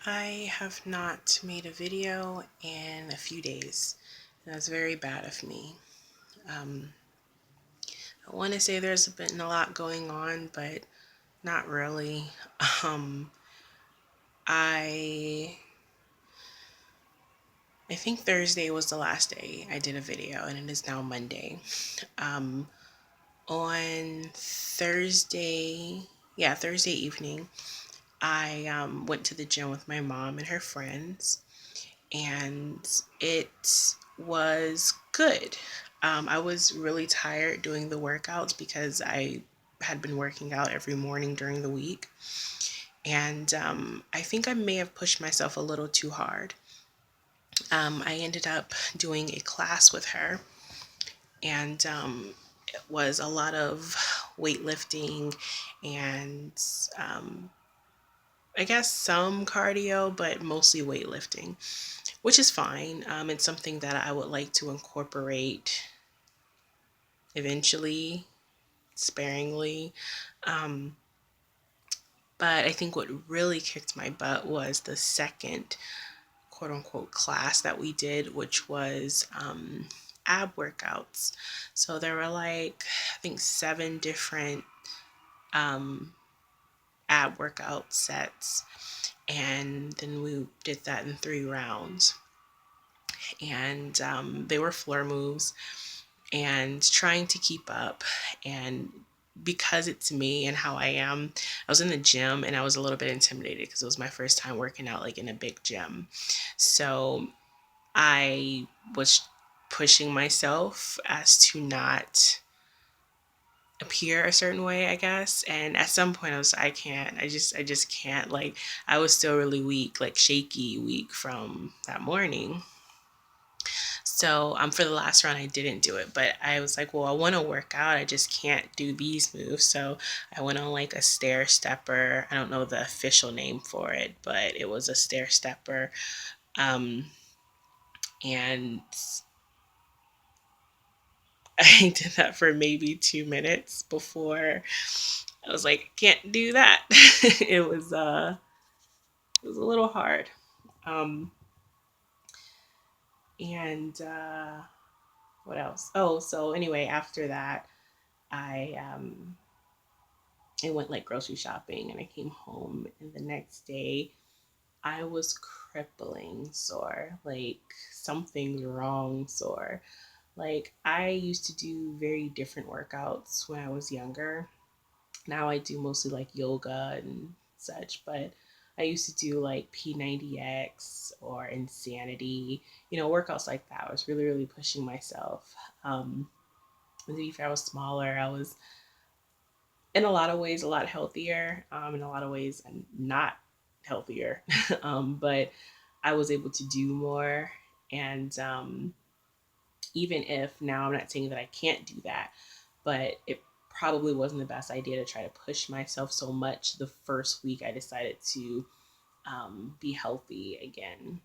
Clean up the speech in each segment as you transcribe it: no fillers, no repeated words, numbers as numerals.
I have not made a video in a few days. That's very bad of me. Um, I want to say there's been a lot going on, but not really. Um, I I think Thursday was the last day I did a video, and it is now Monday. Um, on Thursday evening, I went to the gym with my mom and her friends, and it was good. I was really tired doing the workouts because I had been working out every morning during the week. And I think I may have pushed myself a little too hard. I ended up doing a class with her, and it was a lot of weightlifting and I guess some cardio, but mostly weightlifting, which is fine. It's something that I would like to incorporate eventually, sparingly. Um, but I think what really kicked my butt was the second quote unquote class that we did, which was ab workouts. So there were like, I think, 7 different um, ab workout sets. And then we did that in 3 rounds. And they were floor moves and trying to keep up. And because it's me and how I am, I was in the gym and I was a little bit intimidated because it was my first time working out like in a big gym. So I was pushing myself as to not appear a certain way, I guess. And at some point I was I can't. I just can't. Like, I was still really weak, like shaky weak from that morning. So for the last run, I didn't do it, but I was like, well, I want to work out. I just can't do these moves. So I went on like a stair stepper. I don't know the official name for it, but it was a stair stepper. Um, and I did that for maybe 2 minutes before I was like, can't do that. it was uh, it was a little hard. Um, and What else? Oh, so anyway, after that, I I went like grocery shopping and I came home, and the next day I was crippling sore, like something's wrong sore. Like, I used to do very different workouts when I was younger. Now I do mostly like yoga and such, but I used to do like P90X or Insanity, workouts like that. I was really, really pushing myself. To be fair, I was smaller. I was in a lot of ways a lot healthier, in a lot of ways not healthier. But I was able to do more. And even if now, I'm not saying that I can't do that, but it probably wasn't the best idea to try to push myself so much the first week I decided to be healthy again.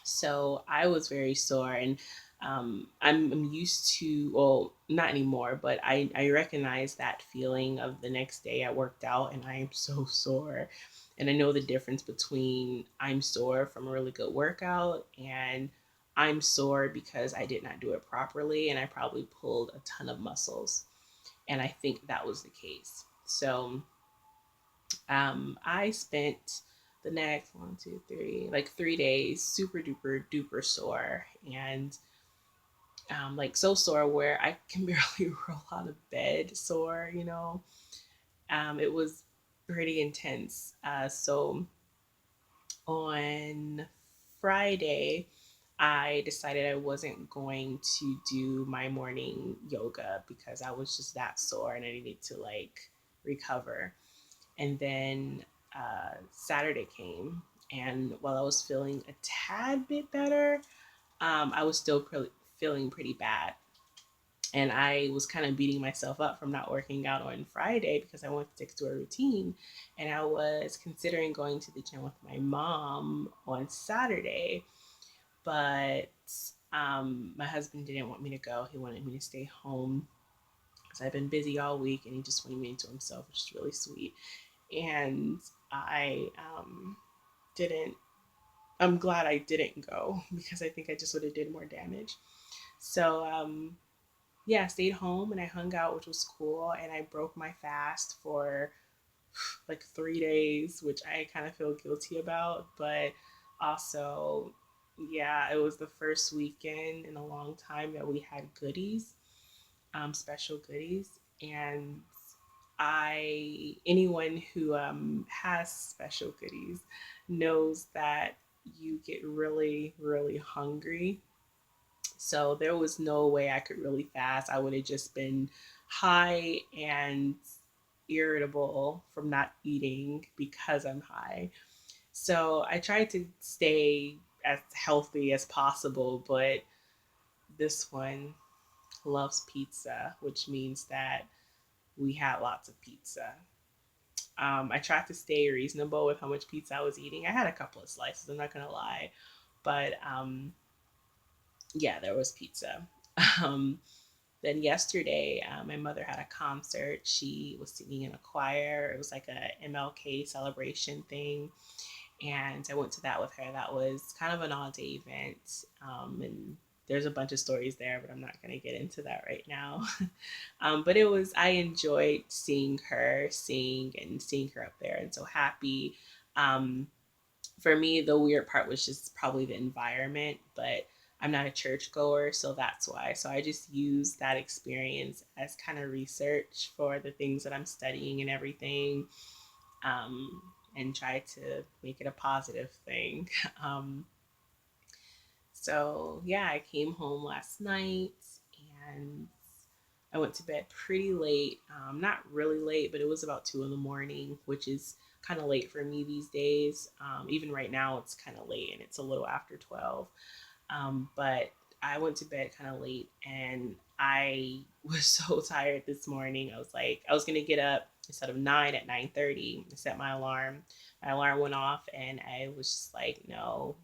So I was very sore, and I'm used to, well, not anymore, but I recognize that feeling of the next day I worked out and I am so sore. And I know the difference between I'm sore from a really good workout and I'm sore because I did not do it properly and I probably pulled a ton of muscles. And I think that was the case. So I spent the next 1, 2, 3, like 3 days, super duper duper sore, and like so sore where I can barely roll out of bed. Sore. It was pretty intense. So on Friday, I decided I wasn't going to do my morning yoga because I was just that sore and I needed to like recover. And then Saturday came, and while I was feeling a tad bit better, I was still feeling pretty bad. And I was kind of beating myself up from not working out on Friday because I wanted to stick to a routine. And I was considering going to the gym with my mom on Saturday, but my husband didn't want me to go. He wanted me to stay home because I've been busy all week and he just wanted me to himself, which is really sweet. And I didn't, I'm glad I didn't go because I think I just would have did more damage. So yeah, I stayed home and I hung out, which was cool. And I broke my fast for like 3 days, which I kind of feel guilty about. But also, yeah, it was the first weekend in a long time that we had goodies, special goodies. And anyone who has special goodies knows that you get really, really hungry. So there was no way I could really fast. I would have just been high and irritable from not eating because I'm high. So I tried to stay as healthy as possible, but this one loves pizza, which means that we had lots of pizza. I tried to stay reasonable with how much pizza I was eating. I had a couple of slices, I'm not gonna lie, but yeah, there was pizza. Um, then yesterday, my mother had a concert. She was singing in a choir. It was like a MLK celebration thing, and I went to that with her. That was kind of an all-day event, and there's a bunch of stories there, but I'm not going to get into that right now. But it was, I enjoyed seeing her sing and seeing her up there and so happy. Um, for me, the weird part was just probably the environment, but I'm not a churchgoer, so that's why. So I just use that experience as kind of research for the things that I'm studying and everything, um, and try to make it a positive thing. Um, so yeah, I came home last night and I went to bed pretty late. Not really late, but it was about 2 in the morning, which is kind of late for me these days. Even right now, it's kind of late and it's a little after 12. But I went to bed kind of late and I was so tired this morning. I was like, I was gonna get up instead of 9 at 9:30. I set my alarm. My alarm went off and I was just like, no,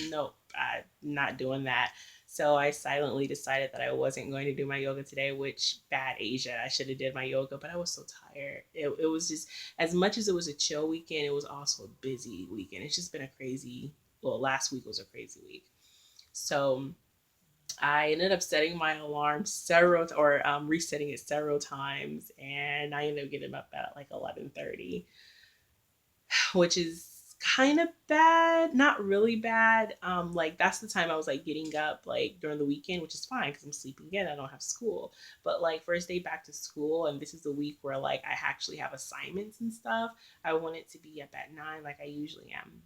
nope, I'm not doing that. So I silently decided that I wasn't going to do my yoga today, which bad Asia. I should have did my yoga, but I was so tired. It was just, as much as it was a chill weekend, it was also a busy weekend. It's just been a crazy, well, last week was a crazy week. So I ended up setting my alarm or resetting it several times, and I ended up getting up at like 11:30, which is kind of bad, not really bad. Like that's the time I was like getting up like during the weekend, which is fine because I'm sleeping in. I don't have school, but like first day back to school, and this is the week where like I actually have assignments and stuff. I wanted to be up at 9 like I usually am.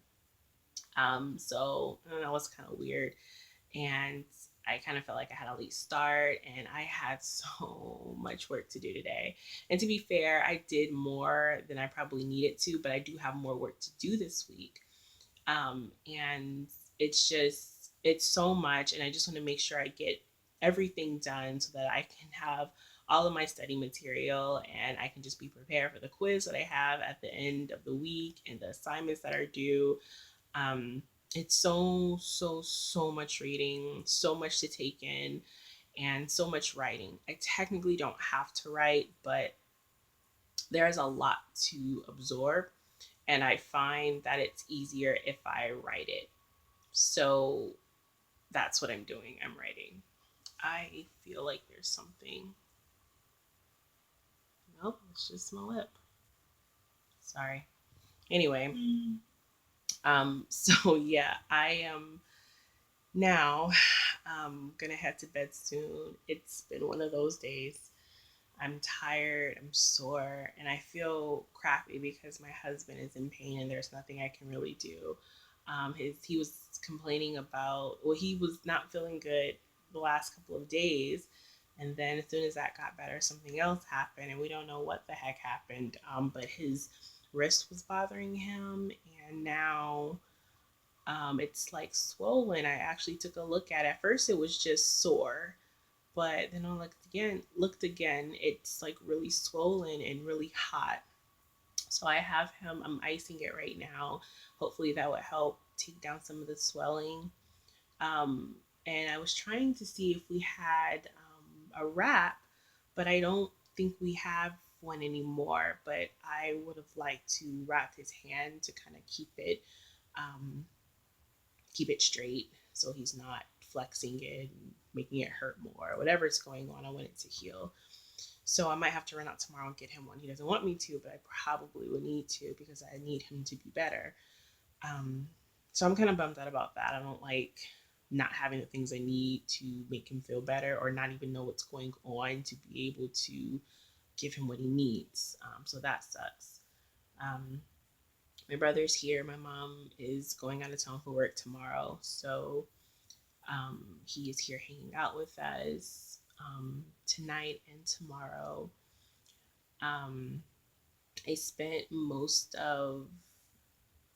So I don't know, it was kind of weird, and I kind of felt like I had a late start and I had so much work to do today. And to be fair, I did more than I probably needed to, but I do have more work to do this week. And it's so much, and I just want to make sure I get everything done so that I can have all of my study material and I can just be prepared for the quiz that I have at the end of the week and the assignments that are due. um, it's so much reading, so much to take in, and so much writing. I technically don't have to write, but there's a lot to absorb, and I find that it's easier if I write it. So that's what I'm doing. I'm writing. I feel like there's something. Nope, it's just my lip. Sorry. Anyway, so yeah, I am now gonna head to bed soon. It's been one of those days. I'm tired, I'm sore, and I feel crappy because my husband is in pain and there's nothing I can really do. He was complaining about, well, he was not feeling good the last couple of days, and then as soon as that got better, something else happened, and we don't know what the heck happened. But his wrist was bothering him, and now it's like swollen. I actually took a look at it. At first, it was just sore, but then I looked again. It's like really swollen and really hot. So I have him. I'm icing it right now. Hopefully that would help take down some of the swelling. Um, and I was trying to see if we had a wrap, but I don't think we have one anymore. But I would have liked to wrap his hand to kind of keep it um, keep it straight so he's not flexing it and making it hurt more. Whatever's going on, I want it to heal. So I might have to run out tomorrow and get him one. He doesn't want me to, but I probably would need to because I need him to be better. Um, so I'm kind of bummed out about that. I don't like not having the things I need to make him feel better or not even know what's going on to be able to give him what he needs. So that sucks. Um, my brother's here. My mom is going out of town for work tomorrow. So he is here hanging out with us tonight and tomorrow. Um, I spent most of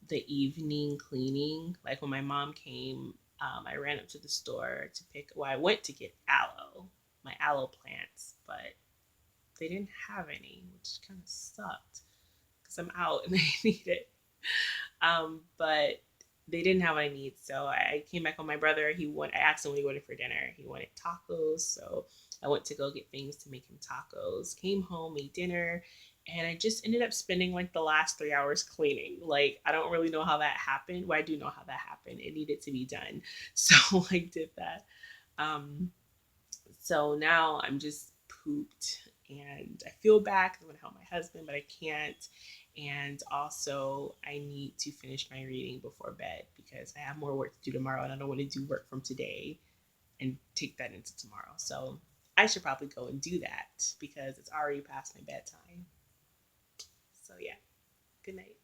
the evening cleaning. Like when my mom came, I ran up to the store to pick. Well, I went to get aloe, my aloe plants, but they didn't have any, which kind of sucked because I'm out and I need it. But they didn't have what I need, so I came back on my brother. I asked him what he wanted for dinner. He wanted tacos, so I went to go get things to make him tacos. Came home, made dinner, and I just ended up spending like the last 3 hours cleaning. Like I don't really know how that happened. Well, I do know how that happened. It needed to be done, so I did that. Um, so now I'm just pooped and I feel bad because I want to help my husband, but I can't. And also, I need to finish my reading before bed because I have more work to do tomorrow and I don't want to do work from today and take that into tomorrow. So I should probably go and do that because it's already past my bedtime. So, yeah, good night.